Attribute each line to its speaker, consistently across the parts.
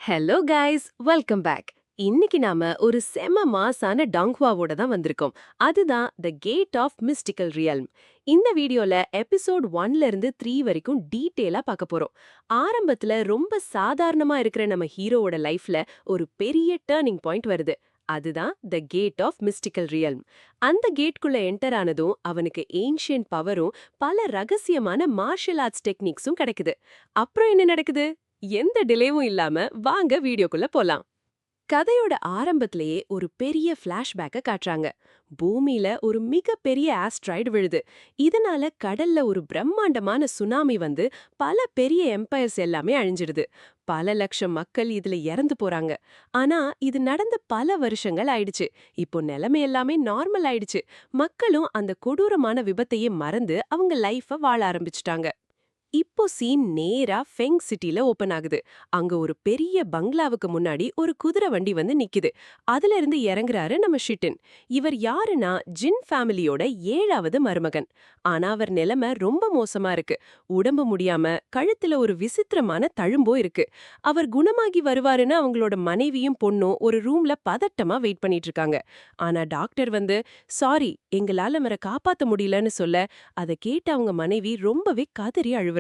Speaker 1: Hello guys, welcome back. இன்னைக்கு நாம ஒரு செம மாசான டாங்ஹுவாவோட தான் வந்திருக்கோம். அதுதான் த கேட் ஆஃப் மிஸ்டிக்கல் ரியல்ம். இந்த வீடியோல எபிசோட் 1ல இருந்து 3 வரைக்கும் டீட்டெயிலா பார்க்க போறோம். ஆரம்பத்துல ரொம்ப சாதாரணமா இருக்கிற நம்ம ஹீரோவோட லைஃப்ல ஒரு பெரிய டர்னிங் பாயிண்ட் வருது. அதுதான் த கேட் ஆஃப் மிஸ்டிக்கல் ரியல்ம். அந்த கேட்குள்ள என்டர் ஆனதும் அவனுக்கு ஏன்ஷியன்ட் பவரும் பல ரகசியமான மார்ஷல் ஆர்ட்ஸ் டெக்னிக்ஸும் கிடைக்குது. அப்புறம் என்ன நடக்குது? எந்த டிலேவும் இல்லாம வாங்க வீடியோக்குள்ள போலாம். கதையோட ஆரம்பத்திலேயே ஒரு பெரிய ஃபிளாஷ்பேக்க காட்டுறாங்க. பூமியில ஒரு மிகப்பெரிய ஆஸ்ட்ராய்டு விழுது. இதனால கடல்ல ஒரு பிரம்மாண்டமான சுனாமி வந்து பல பெரிய எம்பயர்ஸ் எல்லாமே அழிஞ்சிடுது. பல லட்சம் மக்கள் இதுல இறந்து போறாங்க. ஆனா இது நடந்த பல வருஷங்கள் ஆயிடுச்சு. இப்போ நிலைமை எல்லாமே நார்மல் ஆயிடுச்சு. மக்களும் அந்த கொடூரமான விபத்தையே மறந்து அவங்க லைஃப வாழ ஆரம்பிச்சிட்டாங்க. இப்போ சீன் நேரா ஃபெங் சிட்டில ஓபன் ஆகுது. அங்க ஒரு பெரிய பங்களாவுக்கு முன்னாடி ஒரு குதிரை வண்டி வந்து நிக்குது. அதுல இருந்து இறங்குறாரு நம்ம ஷிட்டின். இவர் யாருன்னா ஜின் ஃபேமிலியோட 7வது மருமகன். ஆனா அவர் நிலைமை ரொம்ப மோசமா இருக்கு. உடம்பு முடியாம கழுத்துல ஒரு விசித்திரமான தழும்போ இருக்கு. அவர் குணமாகி வருவாருன்னு அவங்களோட மனைவியும் பொண்ணும் ஒரு ரூம்ல பதட்டமா வெயிட் பண்ணிட்டு இருக்காங்க. ஆனா டாக்டர் வந்து சாரி, எங்களால அவரை காப்பாத்த முடியலன்னு சொல்ல, அதை கேட்டு அவங்க மனைவி ரொம்பவே கதறி அழுவுறாங்க.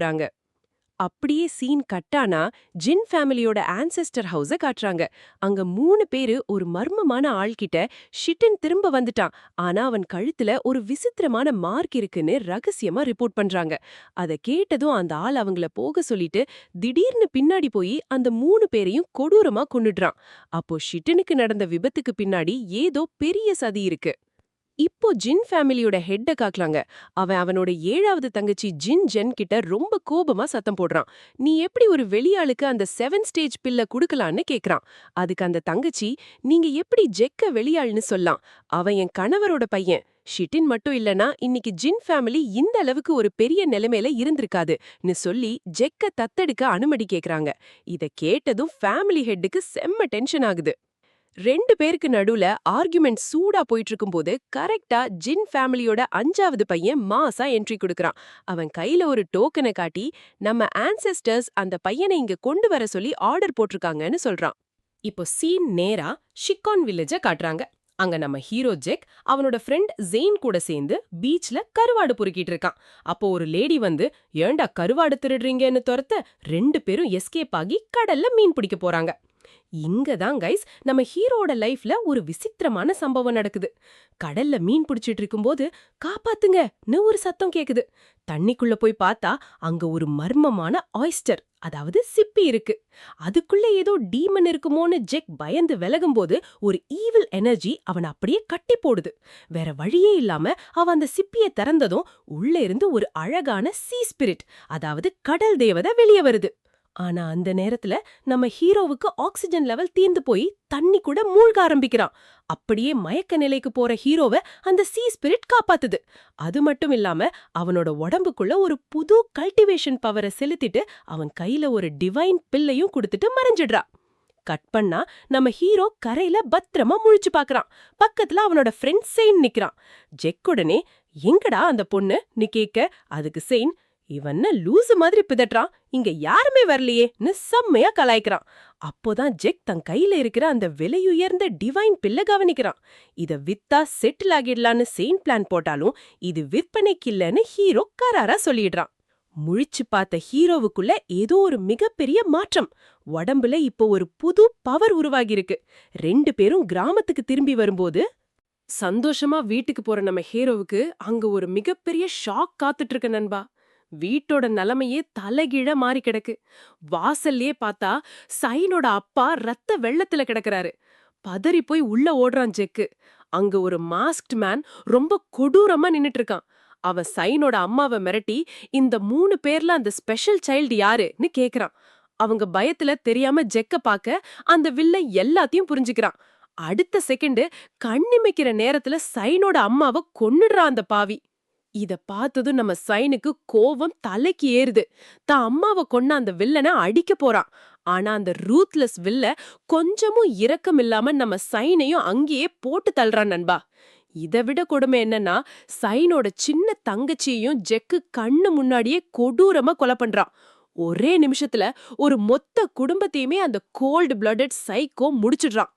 Speaker 1: அப்படியே சீன் கட்டானா ஜின் ஃபேமிலியோட ஆன்செஸ்டர் ஹவுஸ காட்டுறாங்க. அங்க 3 பேரு ஒரு மர்மமான ஆள்கிட்ட ஷிட்டின் திரும்ப வந்துட்டான், ஆனா அவன் கழுத்துல ஒரு விசித்திரமான மார்க் இருக்குன்னு ரகசியமா ரிப்போர்ட் பண்றாங்க. அத கேட்டதும் அந்த ஆள் அவங்கள போக சொல்லிட்டு திடீர்னு பின்னாடி போய் அந்த 3 பேரையும் கொடூரமா கொன்னுடுறான். அப்போ ஷிட்டினுக்கு நடந்த விபத்துக்கு பின்னாடி ஏதோ பெரிய சதி இருக்கு. இப்போ ஜின் ஃபேமிலியோட ஹெட்ட காக்கலாங்க. அவனோட 7வது தங்கச்சி ஜின் ஜென் கிட்ட ரொம்ப கோபமா சத்தம் போடுறான். நீ எப்படி ஒரு வெளியாளுக்கு அந்த 7 ஸ்டேஜ் பில்ல குடுக்கலான்னு கேக்குறான். அதுக்கு அந்த தங்கச்சி, நீங்க எப்படி ஜெக்க வெளியாள்னு சொல்லலாம்? அவன் என் கணவரோட பையன். ஷிட்டின் மட்டும் இல்லனா இன்னைக்கு ஜின் ஃபேமிலி இந்த அளவுக்கு ஒரு பெரிய நிலைமையில இருந்திருக்காதுன்னு சொல்லி ஜெக்க தத்தெடுக்க அனுமதி கேக்குறாங்க. இத கேட்டதும் ஃபேமிலி ஹெட்டுக்கு செம்ம டென்ஷன் ஆகுது. 2 பேருக்கு நடுவுல ஆர்குமெண்ட் சூடா போயிட்டு இருக்கும்போது கரெக்டா ஜின் ஃபேமிலியோட 5வது பையன் மாசா என்ட்ரி கொடுக்கறான். அவன் கையில ஒரு டோக்கனை காட்டி நம்ம ஆன்செஸ்டர்ஸ் அந்த பையனை இங்க கொண்டு வர சொல்லி ஆர்டர் போட்டிருக்காங்கன்னு சொல்றான். இப்போ சீன் நேரா ஷிக்கான் வில்லேஜ காட்டுறாங்க. அங்க நம்ம ஹீரோ ஜெக் அவனோட ஃப்ரெண்ட் ஜெயின் கூட சேர்ந்து பீச்ல கருவாடு பொறுக்கிட்டு இருக்கான். அப்போ ஒரு லேடி வந்து ஏண்டா கருவாடு திருடுறீங்கன்னு துரத்த 2 பேரும் எஸ்கேப் ஆகி கடல்ல மீன் பிடிக்க போறாங்க. இங்கதான் கைஸ் நம்ம ஹீரோட லைஃப்ல ஒரு விசித்திரமான சம்பவம் நடக்குது. கடல்ல மீன் பிடிச்சிட்டு இருக்கும்போது காப்பாத்துங்கன்னு ஒரு சத்தம் கேக்குது. தண்ணிக்குள்ள போய் பார்த்தா அங்க ஒரு மர்மமான ஆயிஸ்டர், அதாவது சிப்பி இருக்கு. அதுக்குள்ள ஏதோ டீமன் இருக்குமோன்னு ஜெக் பயந்து விலகும்போது ஒரு ஈவில் எனர்ஜி அவன் அப்படியே கட்டி போடுது. வேற வழியே இல்லாம அவன் அந்த சிப்பியை திறந்ததும் உள்ள இருந்து ஒரு அழகான சீ ஸ்பிரிட், அதாவது கடல் தேவதை வெளியே வருது. ஆனா அந்த நேரத்துல நம்ம ஹீரோவுக்கு ஆக்சிஜன் லெவல் தீர்ந்து போய் தண்ணி கூட மூழ்க ஆரம்பிக்கிறான். அப்படியே மயக்க நிலைக்கு போற ஹீரோவை அந்த சீ ஸ்பிரிட் காப்பாத்துது. அது மட்டும் இல்லாம அவனோட உடம்புக்குள்ள ஒரு புது கல்டிவேஷன் பவரை செலுத்திட்டு அவன் கையில ஒரு டிவைன் பில்லையும் கொடுத்துட்டு மறைஞ்சிடுறா. கட் பண்ணா நம்ம ஹீரோ கரையில பத்திரமா முழிச்சு பாக்குறான். பக்கத்துல அவனோட ஃப்ரெண்ட் செயின் நிக்கிறான். ஜெக் உடனே எங்கடா அந்த பொண்ணு கேட்க, அதுக்கு செயின், இவன்ன லூசு மாதிரி பிதற்றான், இங்க யாருமே வரலையேன்னு செம்மையா கலாய்க்கிறான். அப்போதான் ஜெக் தன் கையில இருக்கிற அந்த விலையுயர்ந்த டிவைன் பில்ல கவனிக்கிறான். இத வித்தா செட்டில் ஆகிடலான்னு செயின் பிளான் போட்டாலும் இது விற்பனைக்கு இல்லன்னு ஹீரோ கராரா சொல்லிடுறான். முழிச்சு பார்த்த ஹீரோவுக்குள்ள ஏதோ ஒரு மிகப்பெரிய மாற்றம். உடம்புல இப்போ ஒரு புது பவர் உருவாகிருக்கு. 2 பேரும் கிராமத்துக்கு திரும்பி வரும்போது சந்தோஷமா வீட்டுக்கு போற நம்ம ஹீரோவுக்கு அங்க ஒரு மிகப்பெரிய ஷாக் காத்துட்டு இருக்கு நண்பா. வீட்டோட நிலைமையே தலைகீழ மாறி கிடக்கு. வாசல்லே பார்த்தா சைனோட அப்பா ரத்த வெள்ளத்துல கிடக்குறாரு. பதறி போய் உள்ள ஓடுறான் ஜெக்கு. அங்க ஒரு மாஸ்க்ட் மேன் ரொம்ப கொடூரமா நின்னுட்டு இருக்கான். அவன் சைனோட அம்மாவை மிரட்டி இந்த 3 பேர்ல அந்த ஸ்பெஷல் சைல்டு யாருன்னு கேக்குறான். அவங்க பயத்துல தெரியாம ஜெக்க பாக்க அந்த வில்லன் எல்லாத்தையும் புரிஞ்சுக்கிறான். அடுத்த செகண்ட் கண்ணிமைக்கிற நேரத்துல சைனோட அம்மாவை கொன்னுடுறான் அந்த பாவி. இத பார்த்ததும் நம்ம சைனுக்கு கோவம் தலைக்கு ஏறுது. தான் அம்மாவை கொன்ன அந்த வில்லனை அடிக்க போறான். ஆனா அந்த ரூத்லெஸ் வில்ல கொஞ்சமும் இரக்கம் இல்லாம நம்ம சைனையும் அங்கேயே போட்டு தள்ளுறான் நண்பா. இதை விட கொடுமை என்னன்னா, சைனோட சின்ன தங்கச்சியையும் ஜெக்கு கண்ணு முன்னாடியே கொடூரமா கொலை பண்றான். ஒரே நிமிஷத்துல ஒரு மொத்த குடும்பத்தையுமே அந்த கோல்டு பிளடட் சைக்கோ முடிச்சிடுறான்.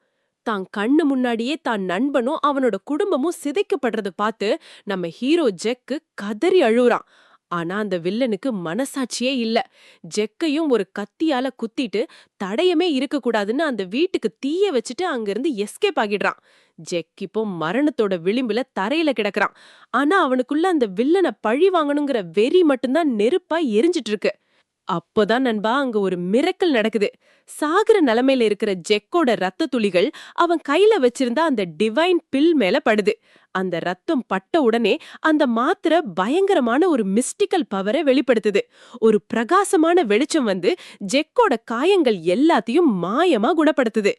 Speaker 1: தான் கண்ணு முன்னாடியே தான் நண்பனும் அவனோட குடும்பமும் சிதைக்கப்படுறத பார்த்து நம்ம ஹீரோ ஜெக்கு கதறி அழுறான். ஆனா அந்த வில்லனுக்கு மனசாட்சியே இல்ல. ஜெக்கையும் ஒரு கத்தியால குத்திட்டு தடயமே இருக்க கூடாதுன்னு அந்த வீட்டுக்கு தீய வச்சுட்டு அங்கிருந்து எஸ்கேப் ஆகிடுறான். ஜெக் இப்போ மரணத்தோட விளிம்புல தரையில கிடக்குறான். ஆனா அவனுக்குள்ள அந்த வில்லனை பழி வாங்கணுங்கிற வெறி மட்டும்தான் நெருப்பா எரிஞ்சிட்டு இருக்கு. அப்போதான் நண்பா அங்க ஒரு மிரக்கல் நடக்குது. சாகுற நிலைமையில இருக்கிற ஜெக்கோட ரத்த துளிகள் அவன் கையில வச்சிருந்த அந்த டிவைன் பில் மேல படுது. அந்த ரத்தம் பட்ட உடனே அந்த மாத்திரை பயங்கரமான ஒரு மிஸ்டிக்கல் பவரை வெளிப்படுத்துது. ஒரு பிரகாசமான வெளிச்சம் வந்து ஜெக்கோட காயங்கள் எல்லாத்தையும் மாயமா குணப்படுத்துது.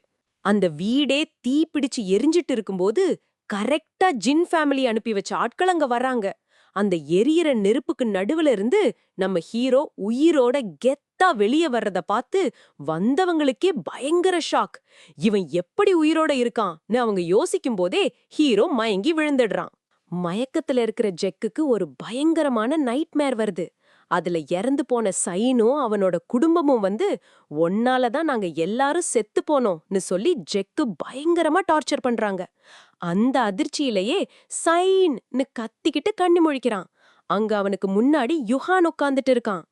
Speaker 1: அந்த வீடே தீ பிடிச்சு எரிஞ்சிட்டு இருக்கும்போது கரெக்டா ஜின் ஃபேமிலி அனுப்பி வச்ச ஆட்கள் அங்க வர்றாங்க. அந்த எரியற நெருப்புக்கு நடுவுல இருந்து நம்ம ஹீரோ உயிரோட கெத்தா வெளிய வர்றத பார்த்து வந்தவங்களுக்கே பயங்கர ஷாக். இவன் எப்படி உயிரோட இருக்கான்னு அவங்க யோசிக்கும் போதே ஹீரோ மயங்கி விழுந்துடுறான். மயக்கத்துல இருக்கிற ஜெக்குக்கு ஒரு பயங்கரமான நைட்மேர் வருது. அதுல இறந்து போன சைனும் அவனோட குடும்பமும் வந்து ஒன்னாலதான் நாங்க எல்லாரும் செத்து போனோம்னு சொல்லி ஜெக்கு பயங்கரமா டார்ச்சர் பண்றாங்க. அந்த அதிர்ச்சியிலேயே சைன்னு கத்திக்கிட்டு கண்ணு முழிக்கிறான். அங்க அவனுக்கு முன்னாடி யுஹான் உட்கார்ந்துட்டு இருக்கான்.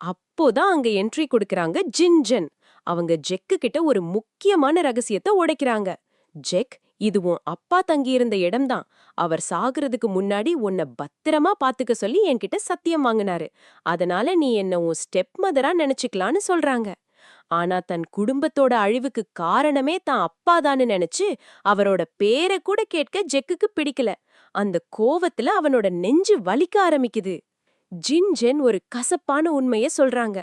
Speaker 1: அப்போதான் அங்க என்ட்ரி கொடுக்கறாங்க ஜின்ஜென். அவங்க ஜெக்கு கிட்ட ஒரு முக்கியமான ரகசியத்தை உடைக்கிறாங்க. ஜெக், இது உன் அப்பா தங்கியிருந்த இடம்தான். அவர் சாகுறதுக்கு முன்னாடி உன்னை பத்திரமா பாத்துக்க சொல்லி என்கிட்ட சத்தியம் வாங்கினாரு. அதனால நீ என்ன உன் ஸ்டெப் மதரா நினைச்சுக்கலான்னு சொல்றாங்க. ஆனா தன் குடும்பத்தோட அழிவுக்கு காரணமே தான் அப்பாதான்னு நினைச்சு அவரோட பேரை கூட கேட்க ஜெக்குக்கு பிடிக்கல. அந்த கோவத்துல அவனோட நெஞ்சு வலிக்க ஆரம்பிக்குது. ஜின்ஜென் ஒரு கசப்பான உண்மைய சொல்றாங்க.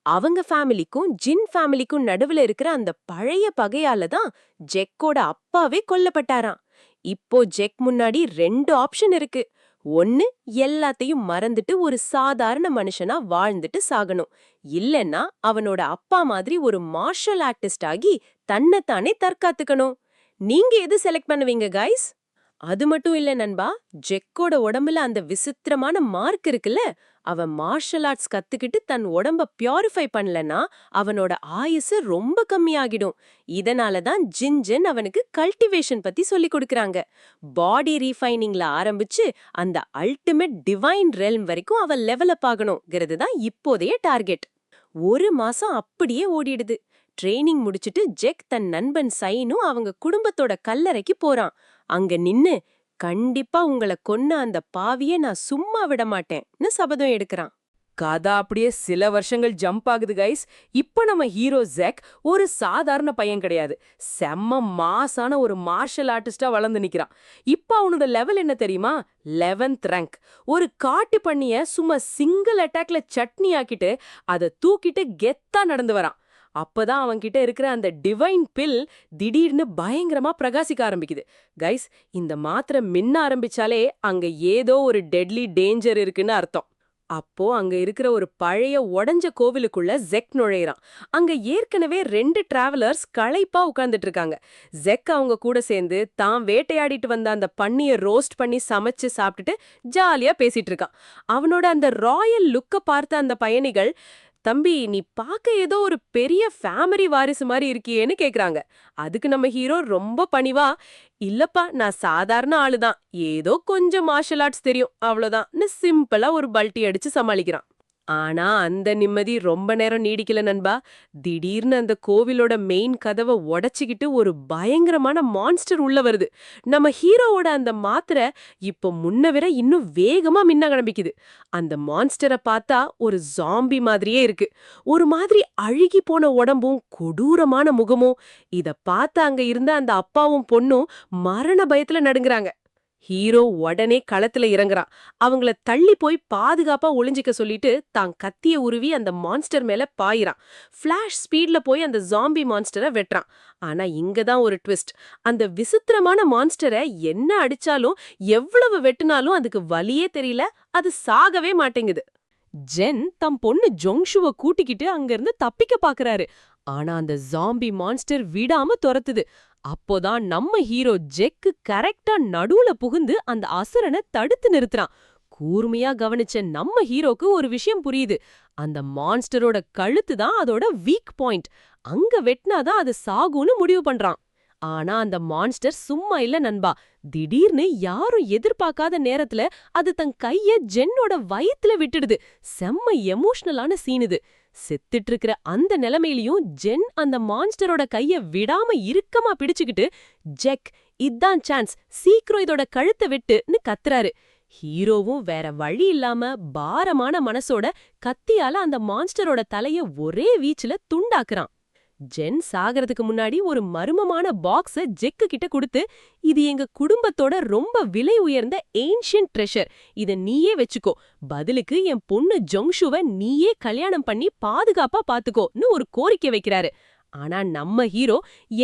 Speaker 1: அவங்க ஃபேமிலிக்கும் ஜின் ஃபேமிலிக்கும் நடுவுல இருக்கிற அந்த பழைய பகையால தான் ஜெக்கோட அப்பாவே கொல்லப்பட்டாராம். இப்போ ஜெக் முன்னாடி 2 ஆப்ஷன் இருக்கு. ஒன்னு, எல்லாத்தையும் மறந்துட்டு ஒரு சாதாரண மனுஷனா வாழ்ந்துட்டு சாகணும். இல்லன்னா அவனோட அப்பா மாதிரி ஒரு மார்ஷல் ஆர்டிஸ்ட் ஆகி தன்னைத்தானே தற்காத்துக்கணும். நீங்க எது செலக்ட் பண்ணுவீங்க கைஸ்? அது மட்டும் இல்ல நண்பா, ஜெக்கோட உடம்புல அந்த விசித்திரமான மார்க் இருக்குல்ல, அவன் மார்ஷல் ஆர்ட்ஸ் கத்துக்கிட்டு தன் உடம்ப பியூரிஃபை பண்ணலனா அவனோட ஆயுசு ரொம்ப கம்மியாகிடும். இதனாலதான் ஜின்ஜென் அவனுக்கு கல்டிவேஷன் பத்தி சொல்லி கொடுக்கறாங்க. பாடி ரீஃபைனிங்ல ஆரம்பிச்சு அந்த அல்டிமேட் டிவைன் ரெல்ம் வரைக்கும் அவன் லெவலப் ஆகணும்ங்கிறது தான் இப்போதைய டார்கெட். 1 மாசம் அப்படியே ஓடிடுது. ட்ரெய்னிங் முடிச்சிட்டு ஜெக் தன் நண்பன் சைனும் அவங்க குடும்பத்தோட கல்லறைக்கு போறான். அங்க நின்னு, கண்டிப்பா உங்களை கொன்ன அந்த பாவிய நான் சும்மா விட மாட்டேன்னு சபதம் எடுக்கிறான். கதை அப்படியே சில வருஷங்கள் ஜம்ப் ஆகுது கைஸ். இப்ப நம்ம ஹீரோ ஜெக் ஒரு சாதாரண பையன் கிடையாது. செம்ம மாசான ஒரு மார்ஷல் ஆர்டிஸ்டா வளர்ந்து நிக்கிறான். இப்ப அவனோட லெவல் என்ன தெரியுமா? 11th rank. ஒரு காட்டு பண்ணிய சும்மா சிங்கிள் அட்டாக்ல சட்னி ஆக்கிட்டு அதை தூக்கிட்டு கெத்தா நடந்து வரான். அப்பதான் அவன்கிட்ட இருக்கிற அந்த டிவைன் பில் திடீர்னு பயங்கரமா பிரகாசிக்க ஆரம்பிக்குது. கைஸ், இந்த மாத்திரை மின்ன ஆரம்பிச்சாலே அங்க ஏதோ ஒரு டெட்லி டேஞ்சர் இருக்குன்னு அர்த்தம். அப்போ அங்க இருக்கிற ஒரு பழைய உடைஞ்ச கோவிலுக்குள்ள ஜெக் நுழையிறான். அங்க ஏற்கனவே 2 டிராவலர்ஸ் களைப்பா உட்கார்ந்துட்டு இருக்காங்க. ஜெக் அவங்க கூட சேர்ந்து தான் வேட்டையாடிட்டு வந்த அந்த பன்னிய ரோஸ்ட் பண்ணி சமைச்சு சாப்பிட்டுட்டு ஜாலியா பேசிட்டு இருக்கான். அவனோட அந்த ராயல் லுக்க பார்த்த அந்த பயணிகள், தம்பி நீ பாக்க ஏதோ ஒரு பெரிய ஃபேமிலி வாரிசு மாதிரி இருக்கியேன்னு கேக்குறாங்க. அதுக்கு நம்ம ஹீரோ ரொம்ப பணிவா, இல்லப்பா நான் சாதாரண ஆளுதான், ஏதோ கொஞ்சம் மார்ஷல் ஆர்ட்ஸ் தெரியும் அவ்வளவுதான்னு சிம்பிளா ஒரு பல்ட்டி அடிச்சு சமாளிக்கிறான். ஆனா அந்த நிம்மதி ரொம்ப நேரம் நீடிக்கல நண்பா. திடீர்னு அந்த கோவிலோட மெயின் கதவை உடைச்சிக்கிட்டு ஒரு பயங்கரமான மான்ஸ்டர் உள்ள வருது. நம்ம ஹீரோவோட அந்த மாத்திரை இப்போ முன்ன விட இன்னும் வேகமா மின்ன ஆரம்பிக்குது. அந்த மான்ஸ்டரை பார்த்தா ஒரு ஜாம்பி மாதிரியே இருக்கு. ஒரு மாதிரி அழுகி போன உடம்பும் கொடூரமான முகமும். இத பார்த்து அங்க இருந்த அந்த அப்பாவும் பொண்ணும் மரண பயத்துல நடுங்குறாங்க. ஹீரோ உடனே களத்துல இறங்குறான். அவங்கள தள்ளி போய் பாதுகாப்பா ஒளிஞ்சிக்க சொல்லிட்டு தான் கத்திய உருவி அந்த மான்ஸ்டர் மேல பாயிறான். ஃபிளாஷ் ஸ்பீட்ல போய் அந்த ஜாம்பி மான்ஸ்டரை வெட்டுறான். ஆனா இங்கதான் ஒரு ட்விஸ்ட். அந்த விசித்திரமான மான்ஸ்டரை என்ன அடிச்சாலும் எவ்வளவு வெட்டினாலும் அதுக்கு வலியே தெரியல, அது சாகவே மாட்டேங்குது. ஜென் தம் பொண்ணு ஜோங்ஷுவ கூட்டிக்கிட்டு அங்கிருந்து தப்பிக்க பாக்குறாரு. ஆனா அந்த ஜாம்பி மான்ஸ்டர் விடாம துரத்துது. அப்போதான் நம்ம ஹீரோ ஜெக்கு கரெக்டா நடுவுல புகுந்து அந்த அசுரனை தடுத்து நிறுத்துறான். கூர்மையா கவனிச்ச நம்ம ஹீரோக்கு ஒரு விஷயம் புரியுது. அந்த மான்ஸ்டரோட கழுத்து தான் அதோட வீக் பாயிண்ட். அங்க வெட்டினாதான் அது சாகும்னு முடிவு பண்றான். ஆனா அந்த மான்ஸ்டர் சும்மா இல்ல நண்பா. திடீர்னு யாரும் எதிர்பார்க்காத நேரத்துல அது தன் கைய ஜென்னோட வயித்துல விட்டுடுது. செம்ம எமோஷனலான சீன் இது. செத்துட்டு இருக்கிற அந்த நிலைமையிலயும் ஜென் அந்த மான்ஸ்டரோட கைய விடாம இறுக்கமா பிடிச்சுக்கிட்டு, ஜெக், இதான் சான்ஸ், சீக்கிரம் இதோட கழுத்தை வெட்டுன்னு கத்துறாரு. ஹீரோவும் வேற வழி இல்லாம பாரமான மனசோட கத்தியால அந்த மான்ஸ்டரோட தலைய ஒரே வீச்சுல துண்டாக்குறான். ஜென் சாகறதுக்கு முன்னாடி ஒரு மர்மமான பாக்ஸ ஜெக்கு கிட்ட கொடுத்து, இது எங்க குடும்பத்தோட ரொம்ப விலை உயர்ந்த ஏன்ஷியன்ட் ட்ரெஷர், இத நீயே வச்சுக்கோ, பதிலுக்கு என் பொண்ணு ஜொங்ஷுவ நீயே கல்யாணம் பண்ணி பாதுகாப்பா பாத்துக்கோன்னு ஒரு கோரிக்கை வைக்கிறாரு. ஆனா நம்ம ஹீரோ,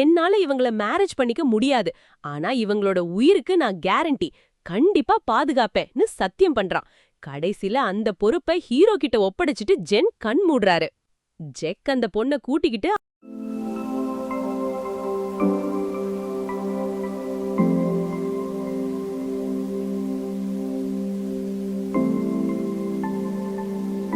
Speaker 1: என்னால இவங்கள மேரேஜ் பண்ணிக்க முடியாது, ஆனா இவங்களோட உயிருக்கு நான் கேரண்டி, கண்டிப்பா பாதுகாப்பேன்னு சத்தியம் பண்றான். கடைசில அந்த பொறுப்பை ஹீரோ கிட்ட ஒப்படைச்சிட்டு ஜென் கண் மூடுறாரு. ஜெக் அந்த பொண்ண கூட்டிக்கிட்டு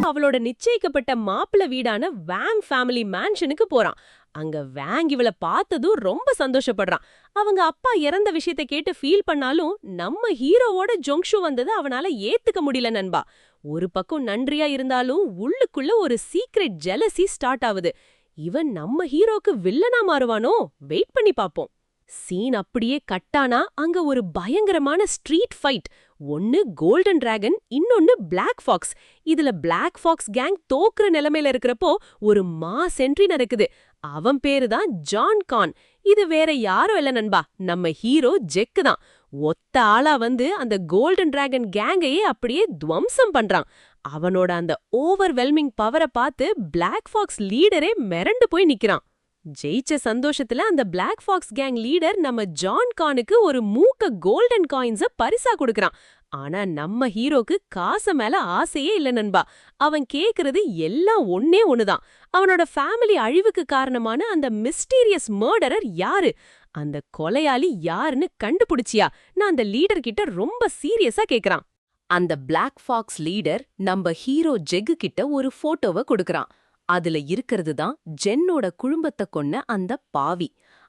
Speaker 1: அவளோட நிச்சயிக்கப்பட்ட மாப்பிள்ள வீடான வாங் ஃபேமிலி மேன்ஷனுக்கு போறான். அங்க வாங் இவள பார்த்ததும் ரொம்ப சந்தோஷப்படுறான். அவங்க அப்பா இறந்த விஷயத்த கேட்டு ஃபீல் பண்ணாலும் நம்ம ஹீரோவோட ஜொங்ஷு வந்தது அவனால ஏத்துக்க முடியல நண்பா. ஒரு பக்கம் நன்றியா இருந்தாலும் உள்ளுக்குள்ள ஒரு சீக்ரெட் ஜெலசி ஸ்டார்ட் ஆகுது. இவன் நம்ம ஹீரோக்கு வில்லனா மாறுவானோ? வெயிட் பண்ணி பாப்போம். சீன் அப்படியே கட்டானா அங்க ஒரு பயங்கரமான ஸ்ட்ரீட் ஃபைட். ஒன்னு கோல்டன் டிராகன், இன்னொன்னு பிளாக் ஃபாக்ஸ். இதுல பிளாக் ஃபாக்ஸ் கேங் தோக்குற நிலைமையில இருக்கிறப்போ ஒரு மாஸ் என்ட்ரி நடக்குது. அவன் பேரு தான் ஜான் கான். இது வேற யாரும் இல்ல நண்பா, நம்ம ஹீரோ ஜெக்கு தான். ஒத்த ஆளா வந்து அந்த கோல்டன் டிராகன் கேங்கையே அப்படியே துவம்சம் பண்றான். அவனோட அந்த ஓவர்வெல்மிங் பவரை பார்த்து பிளாக் ஃபாக்ஸ் லீடரே மிரண்டு போய் நிக்கிறான். ஜெயிச்ச சந்தோஷத்துல அந்த பிளாக் ஃபாக்ஸ் கேங் லீடர் நம்ம ஜான் கானுக்கு ஒரு மூக்க கோல்டன் காயின்ஸ பரிசா கொடுக்கறான். ஆனா நம்ம ஹீரோக்கு காசு மேல ஆசையே இல்ல நண்பா. அவன் கேக்குறது எல்லாம் ஒன்னே ஒண்ணுதான். அவனோட ஃபேமிலி அழிவுக்கு காரணமான அந்த மிஸ்டீரியஸ் மர்டரர் யாரு, அந்த கொலையாளி யாருன்னு கண்டுபிடிச்சியா, நான் அந்த லீடர் கிட்ட ரொம்ப சீரியஸா கேக்குறான். அந்த பிளாக் ஃபாக்ஸ் லீடர் நம்ம ஹீரோ ஜெக்கு கிட்ட ஒரு போட்டோவை கொடுக்கறான். அதுல இருக்கிறது தான் ஜென்னோட குடும்பத்தை கொன்ன அந்த பாவி.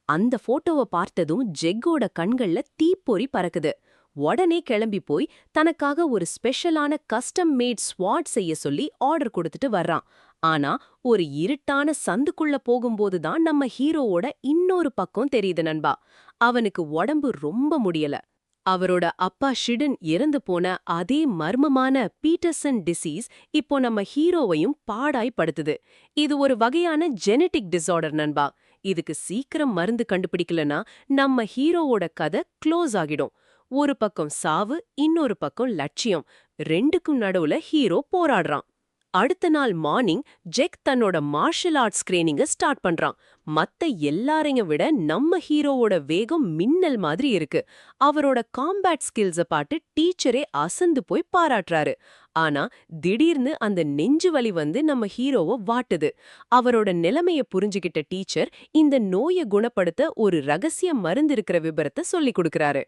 Speaker 1: அந்த போட்டோவை பார்த்ததும் ஜெக்கோட கண்கள்ல தீப்பொறி பறக்குது. உடனே கிளம்பி போய் தனக்காக ஒரு ஸ்பெஷலான கஸ்டம் மேட் ஸ்வாட் செய்ய சொல்லி ஆர்டர் கொடுத்துட்டு வர்றான். ஆனா ஒரு இருட்டான சந்துக்குள்ள போகும்போது தான் நம்ம ஹீரோவோட இன்னொரு பக்கம் தெரியுது நண்பா. அவனுக்கு உடம்பு ரொம்ப முடியல. அவரோட அப்பா ஷிடன் இறந்து போன அதே மர்மமான பீட்டர்சன் டிசீஸ் இப்போ நம்ம ஹீரோவையும் பாடாய்படுத்துது. இது ஒரு வகையான ஜெனடிக் டிசார்டர் நண்பா. இதுக்கு சீக்கிரம் மருந்து கண்டுபிடிக்கலனா நம்ம ஹீரோவோட கதை க்ளோஸ் ஆகிடும். ஒரு பக்கம் சாவு, இன்னொரு பக்கம் லட்சியம். ரெண்டுக்கும் நடுவுல ஹீரோ போராடுறான். அடுத்த நாள் மார்னிங் ஜெக் தன்னோட மார்ஷல் ஆர்ட்ஸ் ட்ரெய்னிங்க ஸ்டார்ட் பண்றான். மத்த எல்லாரையும் விட நம்ம ஹீரோவோட வேகம் மின்னல் மாதிரி இருக்கு. அவரோட காம்பேட் ஸ்கில்ஸ பார்த்து டீச்சரே அசந்து போய் பாராட்டுறாரு. ஆனா திடீர்னு அந்த நெஞ்சு வலி வந்து நம்ம ஹீரோவை வாட்டுது. அவரோட நிலைமைய புரிஞ்சுகிட்ட டீச்சர் இந்த நோயை குணப்படுத்த ஒரு ரகசிய மருந்து இருக்கிற விபரத்தை சொல்லி கொடுக்கறாரு.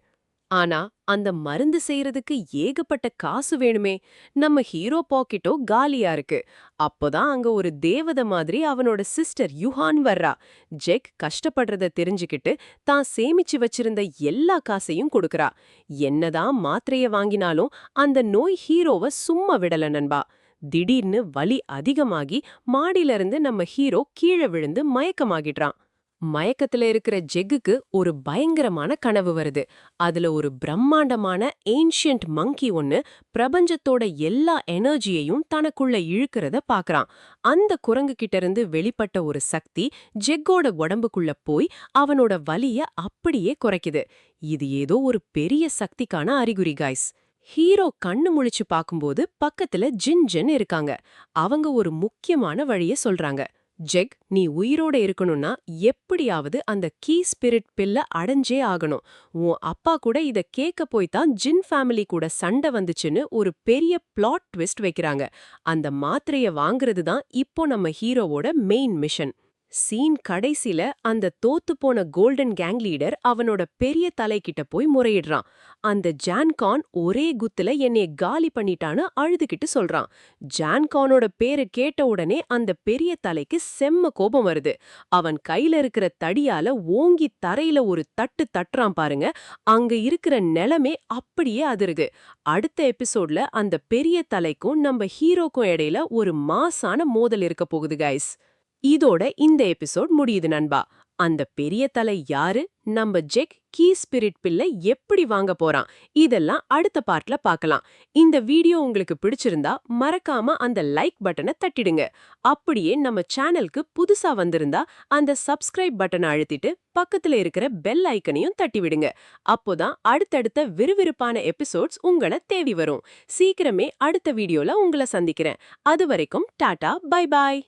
Speaker 1: ஆனா அந்த மருந்து செய்யறதுக்கு ஏகப்பட்ட காசு வேணுமே. நம்ம ஹீரோ பாக்கெட்டோ காலியா இருக்கு. அப்போதான் அங்க ஒரு தேவதை மாதிரி அவனோட சிஸ்டர் யுஹான் வர்றா. ஜெக் கஷ்டப்படுறத தெரிஞ்சுக்கிட்டு தான் சேமிச்சு வச்சிருந்த எல்லா காசையும் கொடுக்கறா. என்னதான் மாத்திரைய வாங்கினாலும் அந்த நோய் ஹீரோவை சும்மா விடல நண்பா. திடீர்னு வலி அதிகமாகி மாடியில இருந்து நம்ம ஹீரோ கீழே விழுந்து மயக்கமாகிடுறான். மயக்கத்துல இருக்கிற ஜெக்குக்கு ஒரு பயங்கரமான கனவு வருது. அதுல ஒரு பிரம்மாண்டமான ஏன்ஷியன்ட் மங்கி ஒன்னு பிரபஞ்சத்தோட எல்லா எனர்ஜியையும் தனக்குள்ள இழுக்கிறத பாக்குறான். அந்த குரங்கு கிட்ட இருந்து வெளிப்பட்ட ஒரு சக்தி ஜெக்கோட உடம்புக்குள்ள போய் அவனோட வலிய அப்படியே குறைக்குது. இது ஏதோ ஒரு பெரிய சக்திக்கான அறிகுறி காய்ஸ். ஹீரோ கண்ணு முழிச்சு பாக்கும்போது பக்கத்துல ஜின் இருக்காங்க. அவங்க ஒரு முக்கியமான வழிய சொல்றாங்க. ஜெக், நீ உயிரோட இருக்கணும்னா எப்படியாவது அந்த கீ ஸ்பிரிட் பில்ல அடைஞ்சே ஆகணும். உன் அப்பா கூட இத கேட்க போய்தான் ஜின் ஃபேமிலி கூட சண்டை வந்துச்சுன்னு ஒரு பெரிய பிளாட் ட்விஸ்ட் வைக்கிறாங்க. அந்த மாத்திரைய வாங்குறது தான் இப்போ நம்ம ஹீரோவோட மெயின் மிஷன். சீன் கடைசில அந்த தோத்துப்போன கோல்டன் கேங் லீடர் அவனோட பெரிய தலைகிட்ட போய் முறையிடுறான். அந்த ஜான்கான் ஒரே குத்துல என்னைய காலி பண்ணிட்டான்னு அழுதுகிட்டு சொல்றான். ஜான்கானோட பேரை கேட்ட உடனே அந்த பெரிய தலைக்கு செம்ம கோபம் வருது. அவன் கையில இருக்கிற தடியால ஓங்கி தரையில ஒரு தட்டு தட்டுறான் பாருங்க. அங்க இருக்கிற நிலமே அப்படியே அதிருது. அடுத்த எபிசோட்ல அந்த பெரிய தலைக்கும் நம்ம ஹீரோக்கும் இடையில ஒரு மாசான மோதல் இருக்க போகுது கைஸ். இதோட இந்த எபிசோட் முடியுது நண்பா. அந்த பெரிய தலை யாரு, நம்ம ஜெக் கீ ஸ்பிரிட் பில்லை எப்படி வாங்க போறான், இதெல்லாம் அடுத்த பார்ட்ல பார்க்கலாம். இந்த வீடியோ உங்களுக்கு பிடிச்சிருந்தா மறக்காம அந்த லைக் பட்டனை தட்டிடுங்க. அப்படியே நம்ம சேனலுக்கு புதுசா வந்திருந்தா அந்த சப்ஸ்கிரைப் பட்டனை அழுத்திட்டு பக்கத்துல இருக்கிற பெல் ஐக்கனையும் தட்டி விடுங்க. அப்போதான் அடுத்தடுத்த விறுவிறுப்பான எபிசோட்ஸ் உங்களை தேடி வரும். சீக்கிரமே அடுத்த வீடியோல உங்களை சந்திக்கிறேன். அது வரைக்கும் டாடா பை பாய்.